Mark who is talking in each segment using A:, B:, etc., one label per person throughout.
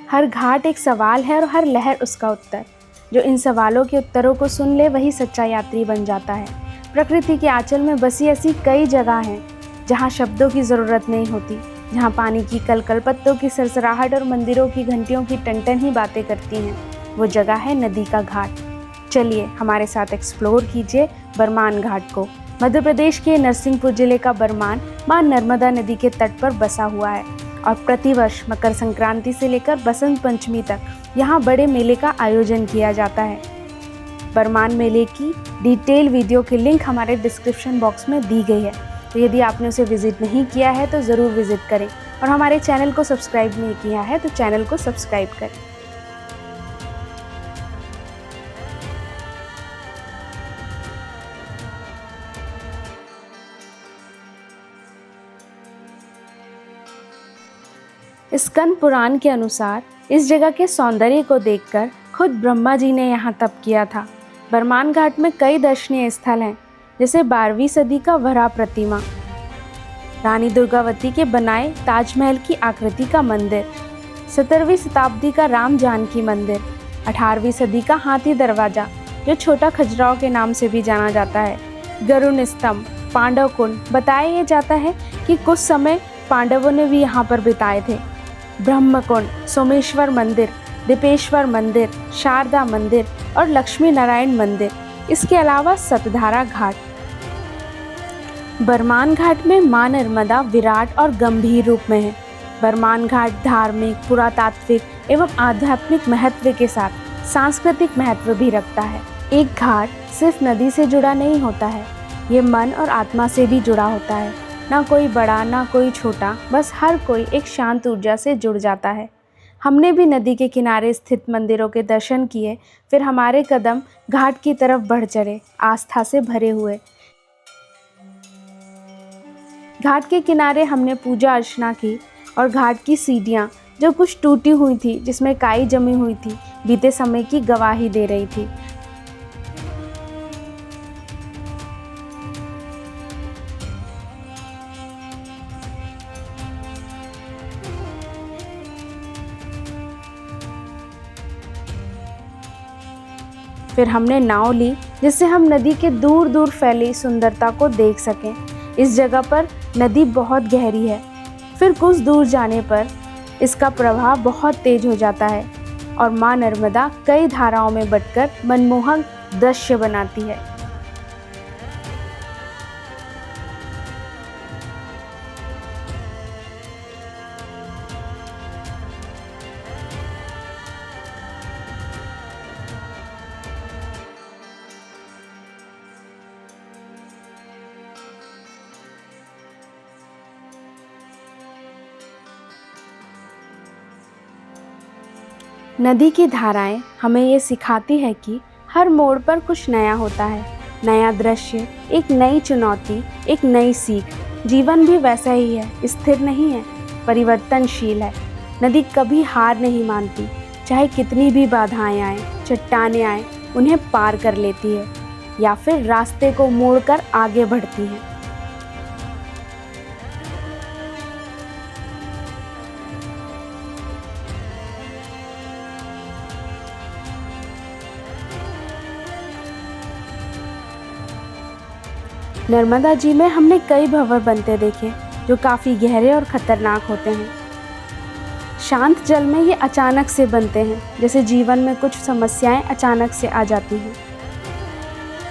A: हर घाट एक सवाल है और हर लहर उसका उत्तर। जो इन सवालों के उत्तरों को सुन ले वही सच्चा यात्री बन जाता है। प्रकृति के आंचल में बसी ऐसी कई जगह हैं जहाँ शब्दों की ज़रूरत नहीं होती, जहाँ पानी की कलकल, पत्तों की सरसराहट और मंदिरों की घंटियों की टनटन ही बातें करती हैं। वो जगह है नदी का घाट। चलिए हमारे साथ एक्सप्लोर कीजिए बरमान घाट को। मध्य प्रदेश के नरसिंहपुर जिले का बरमान मां नर्मदा नदी के तट पर बसा हुआ है और प्रतिवर्ष मकर संक्रांति से लेकर बसंत पंचमी तक यहाँ बड़े मेले का आयोजन किया जाता है। बरमान मेले की डिटेल वीडियो की लिंक हमारे डिस्क्रिप्शन बॉक्स में दी गई है, तो यदि आपने उसे विजिट नहीं किया है तो ज़रूर विजिट करें और हमारे चैनल को सब्सक्राइब नहीं किया है तो चैनल को सब्सक्राइब करें। स्कंद पुराण के अनुसार इस जगह के सौंदर्य को देखकर खुद ब्रह्मा जी ने यहाँ तप किया था। बरमान घाट में कई दर्शनीय स्थल हैं, जैसे 12वीं सदी का वराह प्रतिमा, रानी दुर्गावती के बनाए ताजमहल की आकृति का मंदिर, 17वीं शताब्दी का राम जानकी मंदिर, 18वीं सदी का हाथी दरवाजा जो छोटा खजुराहो के नाम से भी जाना जाता है, गरुड़ स्तंभ, पांडव कुंड। बताया जाता है कि कुछ समय पांडवों ने भी यहाँ पर बिताए थे। ब्रह्मकुंड, सोमेश्वर मंदिर, दीपेश्वर मंदिर, शारदा मंदिर और लक्ष्मी नारायण मंदिर। इसके अलावा सतधारा घाट। बरमान घाट में मां नर्मदा विराट और गंभीर रूप में है। बरमान घाट धार्मिक, पुरातात्विक एवं आध्यात्मिक महत्व के साथ सांस्कृतिक महत्व भी रखता है। एक घाट सिर्फ नदी से जुड़ा नहीं होता है, ये मन और आत्मा से भी जुड़ा होता है। ना कोई बड़ा ना कोई छोटा, बस हर कोई एक शांत ऊर्जा से जुड़ जाता है। हमने भी नदी के किनारे स्थित मंदिरों के दर्शन किए, फिर हमारे कदम घाट की तरफ बढ़ चले, आस्था से भरे हुए। घाट के किनारे हमने पूजा अर्चना की और घाट की सीढ़ियाँ जो कुछ टूटी हुई थी, जिसमें काई जमी हुई थी, बीते समय की गवाही दे रही थी। फिर हमने नाव ली जिससे हम नदी के दूर दूर फैली सुंदरता को देख सकें। इस जगह पर नदी बहुत गहरी है। फिर कुछ दूर जाने पर इसका प्रवाह बहुत तेज हो जाता है और मां नर्मदा कई धाराओं में बटकर मनमोहक दृश्य बनाती है। नदी की धाराएं हमें ये सिखाती है कि हर मोड़ पर कुछ नया होता है, नया दृश्य, एक नई चुनौती, एक नई सीख। जीवन भी वैसा ही है, स्थिर नहीं है, परिवर्तनशील है। नदी कभी हार नहीं मानती, चाहे कितनी भी बाधाएं आए, चट्टानें आए, उन्हें पार कर लेती है या फिर रास्ते को मोड़कर आगे बढ़ती है। नर्मदा जी में हमने कई भंवर बनते देखे जो काफ़ी गहरे और ख़तरनाक होते हैं। शांत जल में ये अचानक से बनते हैं, जैसे जीवन में कुछ समस्याएं अचानक से आ जाती हैं।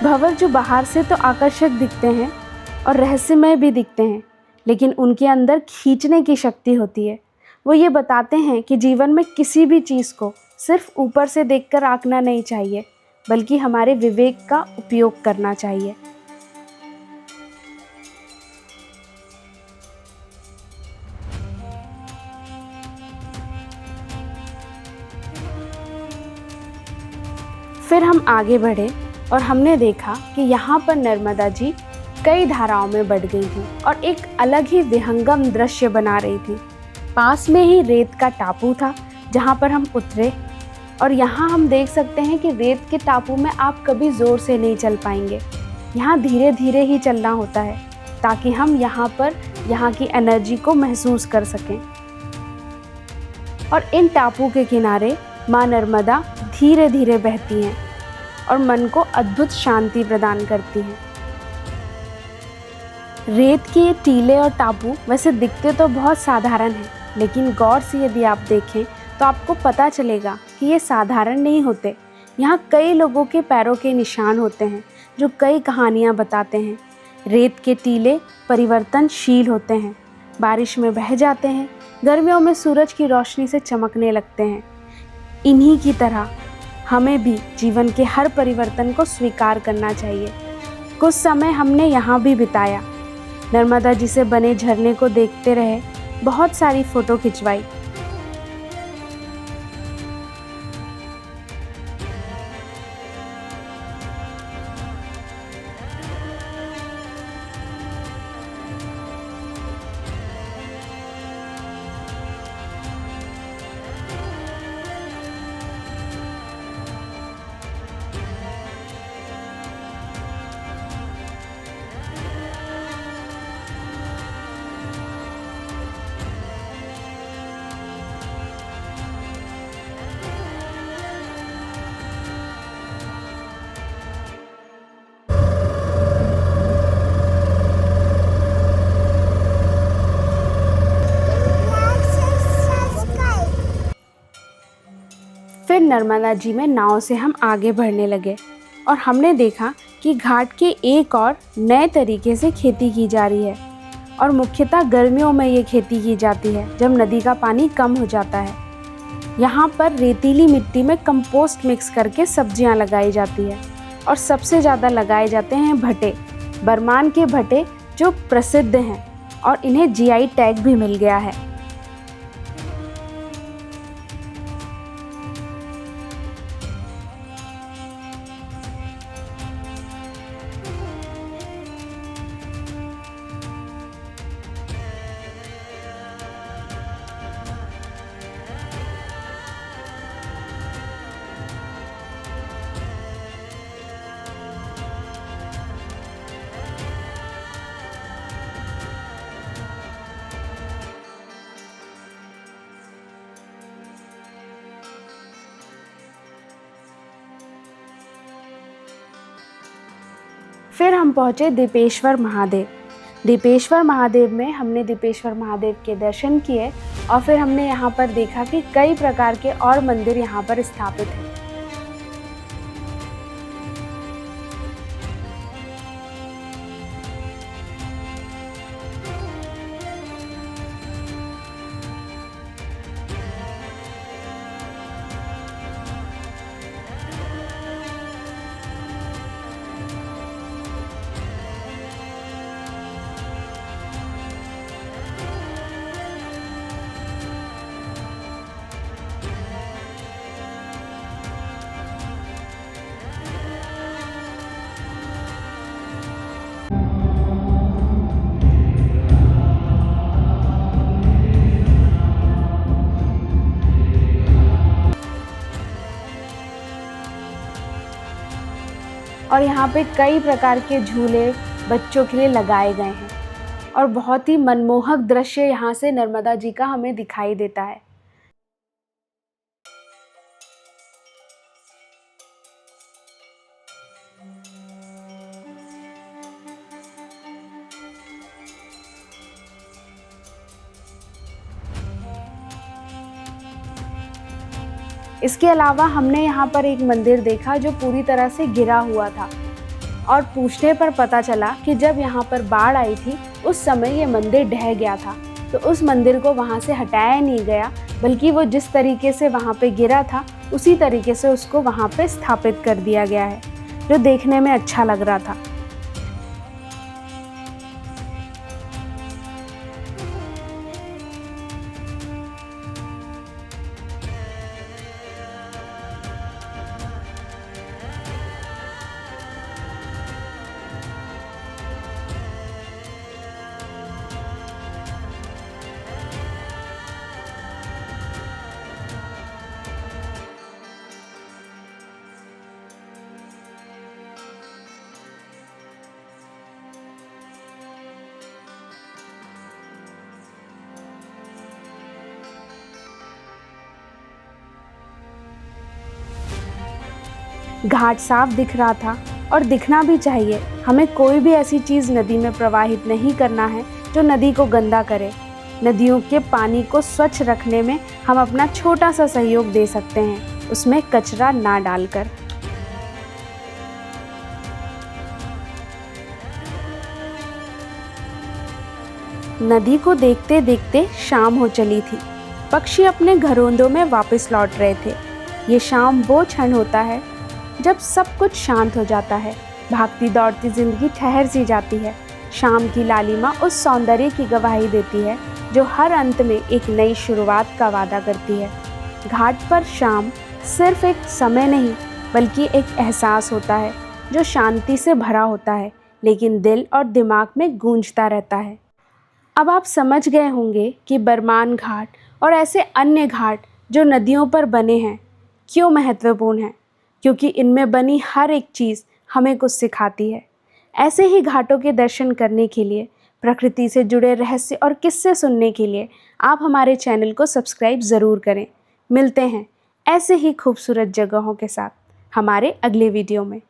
A: भंवर जो बाहर से तो आकर्षक दिखते हैं और रहस्यमय भी दिखते हैं, लेकिन उनके अंदर खींचने की शक्ति होती है। वो ये बताते हैं कि जीवन में किसी भी चीज़ को सिर्फ ऊपर से देखकर आंकना नहीं चाहिए, बल्कि हमारे विवेक का उपयोग करना चाहिए। फिर हम आगे बढ़े और हमने देखा कि यहाँ पर नर्मदा जी कई धाराओं में बढ़ गई थी और एक अलग ही विहंगम दृश्य बना रही थी। पास में ही रेत का टापू था जहाँ पर हम उतरे और यहाँ हम देख सकते हैं कि रेत के टापू में आप कभी ज़ोर से नहीं चल पाएंगे। यहाँ धीरे धीरे ही चलना होता है ताकि हम यहाँ की एनर्जी को महसूस कर सकें। और इन टापू के किनारे माँ नर्मदा धीरे धीरे बहती हैं और मन को अद्भुत शांति प्रदान करती हैं। रेत के ये टीले और टापू वैसे दिखते तो बहुत साधारण हैं, लेकिन गौर से यदि आप देखें तो आपको पता चलेगा कि ये साधारण नहीं होते। यहाँ कई लोगों के पैरों के निशान होते हैं जो कई कहानियाँ बताते हैं। रेत के टीले परिवर्तनशील होते हैं, बारिश में बह जाते हैं, गर्मियों में सूरज की रोशनी से चमकने लगते हैं। इन्हीं की तरह हमें भी जीवन के हर परिवर्तन को स्वीकार करना चाहिए। कुछ समय हमने यहाँ भी बिताया, नर्मदा जी से बने झरने को देखते रहे, बहुत सारी फ़ोटो खिंचवाई। फिर नर्मदा जी में नाव से हम आगे बढ़ने लगे और हमने देखा कि घाट के एक और नए तरीके से खेती की जा रही है और मुख्यतः गर्मियों में ये खेती की जाती है जब नदी का पानी कम हो जाता है। यहाँ पर रेतीली मिट्टी में कंपोस्ट मिक्स करके सब्जियाँ लगाई जाती है और सबसे ज़्यादा लगाए जाते हैं भटे, बरमान के भटे जो प्रसिद्ध हैं और इन्हें जीआई टैग भी मिल गया है। फिर हम पहुँचे दीपेश्वर महादेव। दीपेश्वर महादेव में हमने दीपेश्वर महादेव के दर्शन किए और फिर हमने यहाँ पर देखा कि कई प्रकार के और मंदिर यहाँ पर स्थापित हैं। और यहाँ पे कई प्रकार के झूले बच्चों के लिए लगाए गए हैं और बहुत ही मनमोहक दृश्य यहाँ से नर्मदा जी का हमें दिखाई देता है। इसके अलावा हमने यहाँ पर एक मंदिर देखा जो पूरी तरह से गिरा हुआ था और पूछने पर पता चला कि जब यहाँ पर बाढ़ आई थी उस समय ये मंदिर ढह गया था, तो उस मंदिर को वहाँ से हटाया नहीं गया, बल्कि वो जिस तरीके से वहाँ पे गिरा था उसी तरीके से उसको वहाँ पे स्थापित कर दिया गया है, जो देखने में अच्छा लग रहा था। घाट साफ दिख रहा था और दिखना भी चाहिए। हमें कोई भी ऐसी चीज़ नदी में प्रवाहित नहीं करना है जो नदी को गंदा करे। नदियों के पानी को स्वच्छ रखने में हम अपना छोटा सा सहयोग दे सकते हैं, उसमें कचरा ना डालकर। नदी को देखते देखते शाम हो चली थी। पक्षी अपने घरोंदों में वापस लौट रहे थे। ये शाम वो क्षण होता है जब सब कुछ शांत हो जाता है, भागती दौड़ती जिंदगी ठहर सी जाती है। शाम की लालिमा उस सौंदर्य की गवाही देती है जो हर अंत में एक नई शुरुआत का वादा करती है। घाट पर शाम सिर्फ एक समय नहीं बल्कि एक एहसास होता है जो शांति से भरा होता है, लेकिन दिल और दिमाग में गूंजता रहता है। अब आप समझ गए होंगे कि बरमान घाट और ऐसे अन्य घाट जो नदियों पर बने हैं क्यों महत्वपूर्ण हैं, क्योंकि इनमें बनी हर एक चीज़ हमें कुछ सिखाती है। ऐसे ही घाटों के दर्शन करने के लिए, प्रकृति से जुड़े रहस्य और किस्से सुनने के लिए आप हमारे चैनल को सब्सक्राइब ज़रूर करें। मिलते हैं ऐसे ही खूबसूरत जगहों के साथ हमारे अगले वीडियो में।